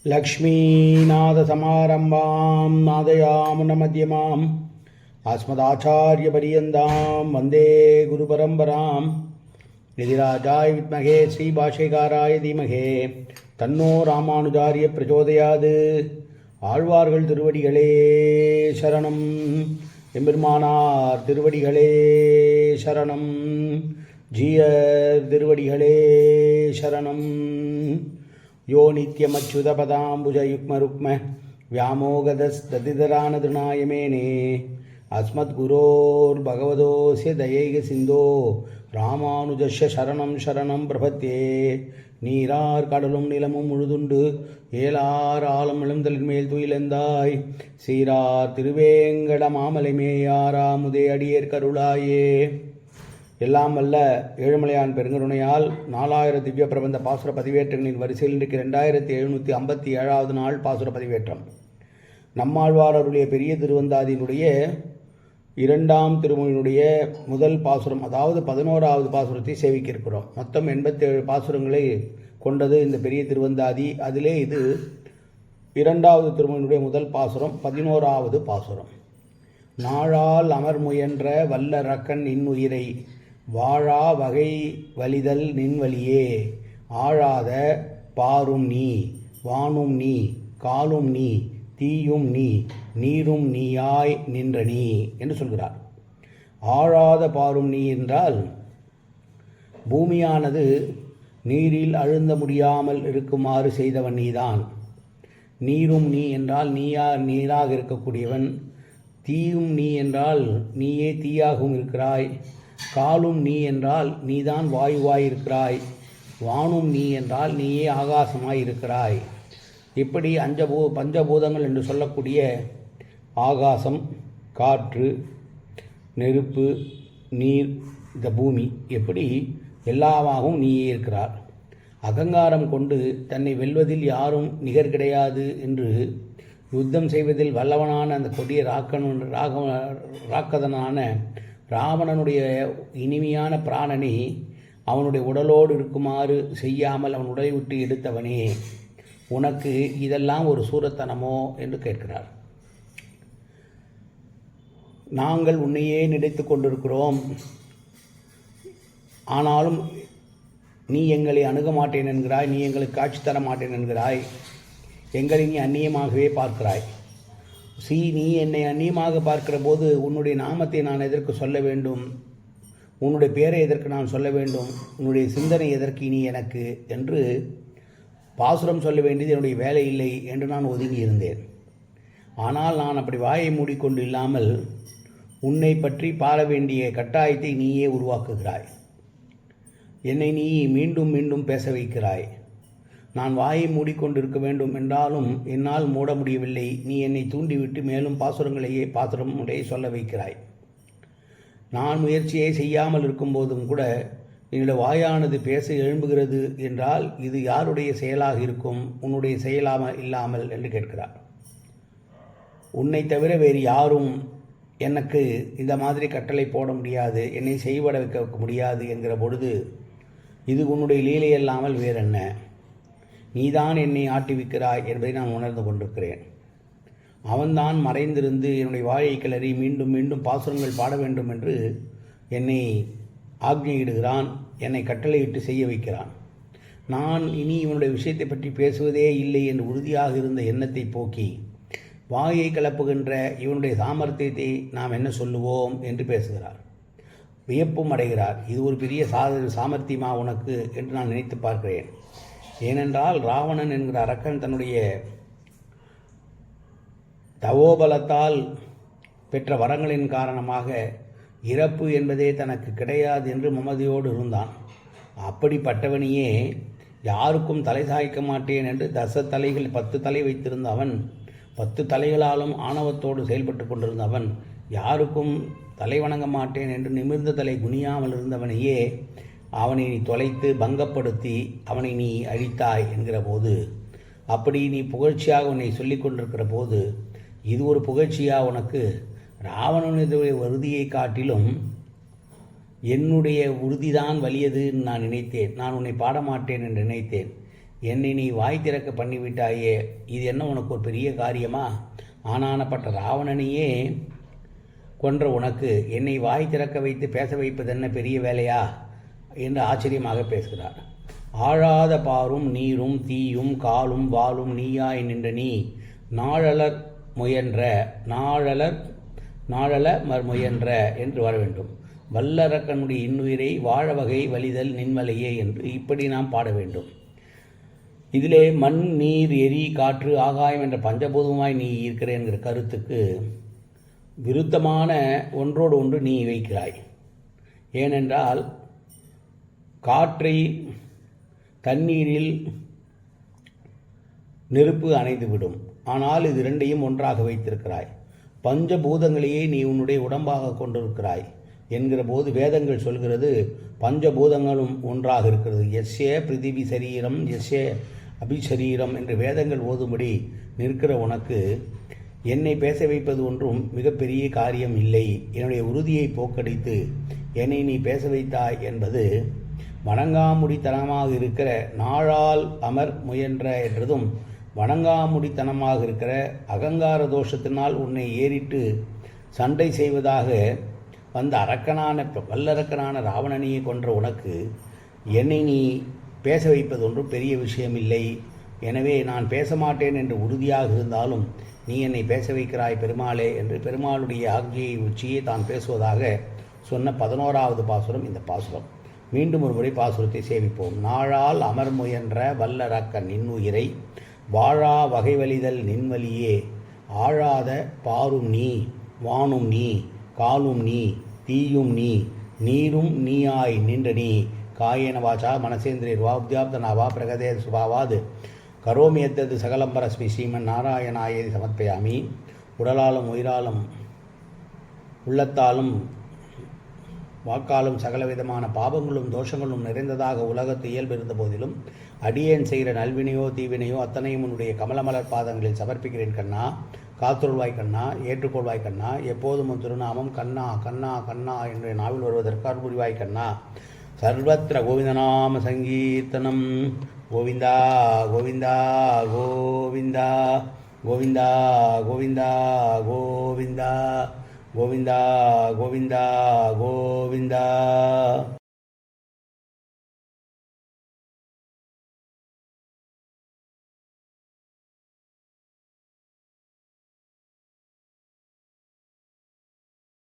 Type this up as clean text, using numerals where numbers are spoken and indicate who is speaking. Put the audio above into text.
Speaker 1: லக்ஷ்மீநாதசமாரம்பாம் நாதயாமுனமத்யமாம் अस्मदाचार्यपर्यन्तां वन्दे गुरुपरम्पराम् यदिराजाय विद्महे श्रीभाष्यकाराय धीमहे तन्नो रामानुजार्य प्रचोदयात्. ஆழ்வார்கள் திருவடிகளே சரணம். எம்பெருமானார் திருவடிகளே சரணம். ஜீயர் திருவடிகளே சரணம். யோ நித்யமச்சுதபதாம்புஜ யுக்மருக்ம व्यामोगदस्तदितरानदृणाय मेने अस्मद्गुरोर्भगवतोऽस्य दयैक सिन्धो ராமானுஜஸ்ய சரணம் சரணம் பிரபத்தே. நீரார் கடலும் நிலமும் முழுதுண்டு ஏலார் ஆலம் எழுந்தலின் மேல் துயிலெந்தாய் சீரார் திருவேங்கட மாமலை மேயாராமுதே அடியேற் கருளாயே. எல்லாம் வல்ல ஏழுமலையான் பெருங்கருணையால் 4000 திவ்ய பிரபந்த பாசுர பதிவேற்றங்களின் வரிசையில் இன்றைக்கு 2757வது நாள் பாசுர பதிவேற்றம். நம்மாழ்வார் அருளிய பெரிய திருவந்தாதியினுடைய 2ஆம் திருமொழியினுடைய முதல் பாசுரம், அதாவது 11வது பாசுரத்தை சேவிக்க இருக்கிறோம். மொத்தம் 87 பாசுரங்களை கொண்டது இந்த பெரிய திருவந்தாதி. அதிலே இது 2வது திருமொழியினுடைய முதல் பாசுரம், 11வது பாசுரம். நாழால் அமர் முயன்ற வல்ல ரக்கன் இன்னுயிரை வாழா வகை வலிதல் நின்வழியே ஆழாத பாரும் நீ வானும் நீ காலும் நீ தீயும் நீ நீரும் நீயாய் நின்ற நீ என்று சொல்கிறார். ஆழாத பாரும் நீ என்றால் பூமியானது நீரில் அழுந்த முடியாமல் இருக்குமாறு செய்தவன் நீதான். நீரும் நீ என்றால் நீராக இருக்கக்கூடியவன். தீயும் நீ என்றால் நீயே தீயாகவும் இருக்கிறாய். காலும் நீ என்றால் நீதான் வாயுவாய் இருக்கிறாய். வானும் நீ என்றால் நீயே ஆகாசமாய் இருக்கிறாய். இப்படி பஞ்சபூதங்கள் என்று சொல்லக்கூடிய ஆகாசம், காற்று, நெருப்பு, நீர், இந்த பூமி, எப்படி எல்லாமாகவும் நீயே இருக்கிறார். அகங்காரம் கொண்டு தன்னை வெல்வதில் யாரும் நிகர் கிடையாது என்று யுத்தம் செய்வதில் வல்லவனான அந்த கொடிய ராக்கதனான ராவணனுடைய இனிமையான பிராணனை அவனுடைய உடலோடு இருக்குமாறு செய்யாமல் அவன் உடலை விட்டு எடுத்தவனே, உனக்கு இதெல்லாம் ஒரு சூரத்தனமோ என்று கேட்கிறார். நாங்கள் உன்னையே நினைத்து கொண்டிருக்கிறோம், ஆனாலும் நீ எங்களை அணுக மாட்டேன் என்கிறாய், நீ எங்களுக்கு காட்சி தர மாட்டேன் என்கிறாய், எங்களை நீ அந்நியமாகவே பார்க்கிறாய். நீ என்னை அந்நியமாக பார்க்கிற போது உன்னுடைய நாமத்தை நான் எதற்கு சொல்ல வேண்டும், உன்னுடைய பெயரை எதற்கு நான் சொல்ல வேண்டும், உன்னுடைய சிந்தனை எதற்கு இனி எனக்கு என்று பாசுரம் சொல்ல வேண்டியது என்னுடைய வேலை இல்லை என்று நான் ஒதுங்கி இருந்தேன். ஆனால் நான் அப்படி வாயை மூடிக்கொண்டு இல்லாமல் உன்னை பற்றி பாட வேண்டிய கட்டாயத்தை நீயே உருவாக்குகிறாய். என்னை நீ மீண்டும் மீண்டும் பேச வைக்கிறாய். நான் வாயை மூடிக்கொண்டிருக்க வேண்டும் என்றாலும் என்னால் மூட முடியவில்லை. நீ என்னை தூண்டிவிட்டு மேலும் பாசுரமுடைய சொல்ல வைக்கிறாய். நான் முயற்சியை செய்யாமல் இருக்கும்போதும் கூட என்னுடைய வாயானது பேச எழும்புகிறது என்றால் இது யாருடைய செயலாக இருக்கும், உன்னுடைய இல்லாமல் என்று கேட்கிறார். உன்னை தவிர வேறு யாரும் எனக்கு இந்த மாதிரி கட்டளை போட முடியாது, என்னை செய்வட வைக்க முடியாது என்கிற பொழுது இது உன்னுடைய லீலை அல்லாமல் வேறென்ன? நீதான் என்னை ஆட்டிவிக்கிறாய் என்பதை நான் உணர்ந்து கொண்டிருக்கிறேன். அவன்தான் மறைந்திருந்து என்னுடைய வாயை கிளறி மீண்டும் மீண்டும் பாசுரங்கள் பாட வேண்டும் என்று என்னை ஆக்ஞையிடுகிறான், என்னை கட்டளையிட்டு செய்ய வைக்கிறான். நான் இனி இவனுடைய விஷயத்தை பற்றி பேசுவதே இல்லை என்று உறுதியாக இருந்த எண்ணத்தை போக்கி வாயை கிளப்புகின்ற இவனுடைய சாமர்த்தியத்தை நாம் என்ன சொல்லுவோம் என்று பேசுகிறார். வியப்பும் அடைகிறார். இது ஒரு பெரிய சாமர்த்தியமா உனக்கு என்று நான் நினைத்து பார்க்கிறேன். ஏனென்றால் ராவணன் என்கிற அரக்கன் தன்னுடைய தவோபலத்தால் பெற்ற வரங்களின் காரணமாக இறப்பு என்பதே தனக்கு கிடையாது என்று மமதியோடு இருந்தான். அப்படிப்பட்டவனையே யாருக்கும் தலை சாய்க்க மாட்டேன் என்று 10 தலைகள் 10 தலை வைத்திருந்த அவன், 10 தலைகளாலும் ஆணவத்தோடு செயல்பட்டு கொண்டிருந்த அவன், யாருக்கும் தலை வணங்க மாட்டேன் என்று நிமிர்ந்த தலை குனியாமல் இருந்தவனையே அவனை நீ தொலைத்து பங்கப்படுத்தி அவனை நீ அழித்தாய் என்கிற போது, அப்படி நீ புகழ்ச்சியாக உன்னை சொல்லிக் கொண்டிருக்கிற போது இது ஒரு புகழ்ச்சியா உனக்கு? ராவணனுடைய உறுதியை காட்டிலும் என்னுடைய உறுதிதான் வலியது நான் நினைத்தேன். நான் உன்னை பாடமாட்டேன் என்று நினைத்தேன். என்னை நீ வாய் திறக்க பண்ணிவிட்டாயே, இது என்ன உனக்கு ஒரு பெரிய காரியமா? ஆனானப்பட்ட ராவணனையே கொன்ற உனக்கு என்னை வாய் திறக்க வைத்து பேச வைப்பது என்ன பெரிய வேலையா என்று ஆச்சரியமாக பேசுகிறார். ஆழாத பாரும் நீரும் தீயும் காலும் வாலும் நீயாய் நின்ற நீ நாழலர் முயன்ற முயன்ற என்று வர வேண்டும். வல்லரக்கனுடைய இன்னுயிரை வாழ வகை வலிதல் நின்மலையே என்று இப்படி நாம் பாட வேண்டும். இதிலே மண் நீர் எரி காற்று ஆகாயம் என்ற பஞ்சபூதமாய் நீ இருக்கிற என்கிற கருத்துக்கு விருத்தமான ஒன்றோடு ஒன்று நீ வைக்கிறாய். ஏனென்றால் காற்றை தண்ணீரில் நெருப்பு அணைந்துவிடும். ஆனால் இது இரண்டையும் ஒன்றாக வைத்திருக்கிறாய். பஞ்சபூதங்களையே நீ உன்னுடைய உடம்பாக கொண்டிருக்கிறாய் என்கிற போது வேதங்கள் சொல்கிறது பஞ்சபூதங்களும் ஒன்றாக இருக்கிறது. எஸ்ய பிருத்திவி சரீரம் எஸ்ய அபிசரீரம் என்று வேதங்கள் ஓதும்படி நிற்கிற உனக்கு என்னை பேச வைப்பது ஒன்றும் மிகப்பெரிய காரியம் இல்லை. என்னுடைய உறுதியை போக்கடித்து என்னை நீ பேச வைத்தாய் என்பது வணங்காமுடித்தனமாக இருக்கிற நாளால் அமர் முயன்ற என்றதும் வணங்காமுடித்தனமாக இருக்கிற அகங்கார தோஷத்தினால் உன்னை ஏறிட்டு சண்டை செய்வதாக வந்த வல்லரக்கனான ராவணனையை கொன்ற உனக்கு என்னை நீ பேச வைப்பது ஒன்றும் பெரிய விஷயமில்லை. எனவே நான் பேச மாட்டேன் என்று உறுதியாக இருந்தாலும் நீ என்னை பேச வைக்கிறாய் பெருமாளே என்று பெருமாளுடைய ஆக்ஞையை உச்சியே தான் பேசுவதாக சொன்ன 11வது பாசுரம் இந்த பாசுரம். மீண்டும் ஒரு முறை பாசுரத்தை சேவிப்போம். நாளால் அமர் முயன்ற வல்லரக்கன் நின்னுயிரை வாழா வகைவலிதல் நின்வலியே ஆழாத பாரும் நீ வானும் நீ காலும் நீ தீயும் நீ நீரும் நீயாய் நின்ற நீ காயேன வாச்சா மனசேந்திரியர்வா உத்யாப்தனாவா பிரகதே சுபாவாது கரோமி எத்தது சகலம்பரஸ்மி ஸ்ரீமன் நாராயணாயேதி சமர்ப்பயாமி. உடலாலும் உயிராலும் உள்ளத்தாலும் வாக்காலும் சகலவிதமான பாவங்களும் தோஷங்களும் நிறைந்ததாக உலகத்து இயல்பு இருந்த போதிலும் அடியேன் செய்கிற நல்வினையோ தீவினையோ அத்தனையும் உன்னுடைய கமலமலர் பாதங்களில் சமர்ப்பிக்கிறேன் கண்ணா. காத்தொருள்வாய் கண்ணா, ஏற்றுக்கொள்வாய் கண்ணா. எப்போதும் உன் திருநாமம் கண்ணா கண்ணா கண்ணா என்று நாவில் வருவதற்கு அருள்புரிவாய் கண்ணா. சர்வத்திர கோவிந்தநாம சங்கீர்த்தனம். கோவிந்தா கோவிந்தா கோவிந்தா கோவிந்தா கோவிந்தா கோவிந்தா கோவிந்தா கோவிந்தா கோவிந்தா.